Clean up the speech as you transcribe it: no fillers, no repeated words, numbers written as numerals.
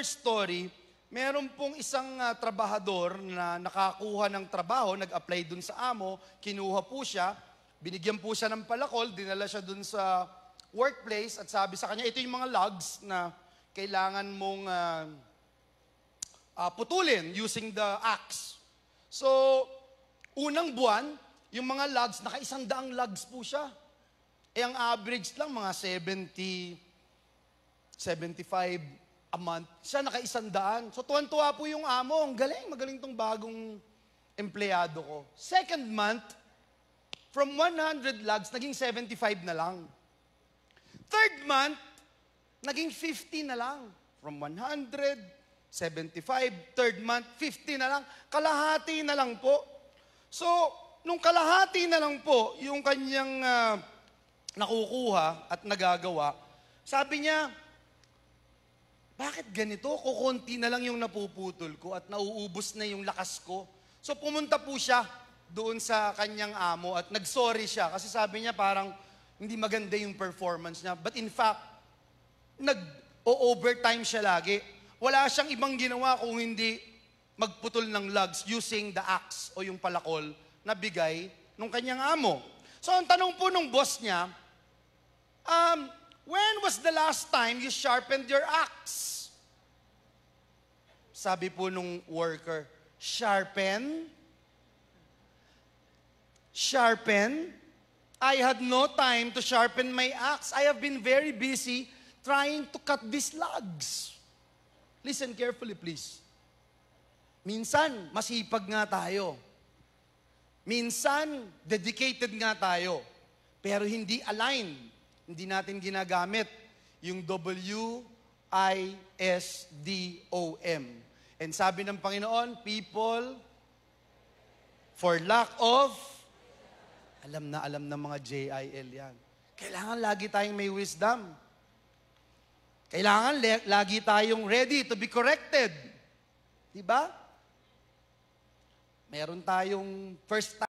another story, meron pong isang trabahador na nakakuha ng trabaho, nag-apply dun sa amo, kinuha po siya, binigyan po siya ng palakol, dinala siya dun sa workplace at sabi sa kanya, ito yung mga logs na kailangan mong putulin using the axe. So, unang buwan, yung mga logs, naka-100 logs po siya. Eh, ang average lang, mga 70, 75 a month. Siya naka-100. So, tuwan-tuwa po yung amo. Ang galing, magaling tong bagong empleyado ko. Second month, from 100 logs, naging 75 na lang. Third month, naging 50 na lang. From 100, 75, third month, 50 na lang. Kalahati na lang po. So, nung kalahati na lang po, yung kanyang nakukuha at nagagawa, sabi niya, bakit ganito? Kukunti na lang yung napuputol ko at nauubos na yung lakas ko. So, pumunta po siya doon sa kanyang amo at nagsorry siya kasi sabi niya parang hindi maganda yung performance niya. But in fact, nag-overtime siya lagi. Wala siyang ibang ginawa kung hindi magputol ng logs using the axe o yung palakol na bigay ng kanyang amo. So, ang tanong po ng boss niya, when was the last time you sharpened your axe? Sabi po nung worker, sharpen? Sharpen? I had no time to sharpen my axe. I have been very busy trying to cut these logs. Listen carefully, please. Minsan, masipag nga tayo. Minsan, dedicated nga tayo. Pero hindi aligned. Hindi natin ginagamit yung W-I-S-D-O-M. And sabi ng Panginoon, people, for lack of, alam na mga J-I-L yan. Kailangan lagi tayong may wisdom. Kailangan lagi tayong ready to be corrected. Diba? Meron tayong first time.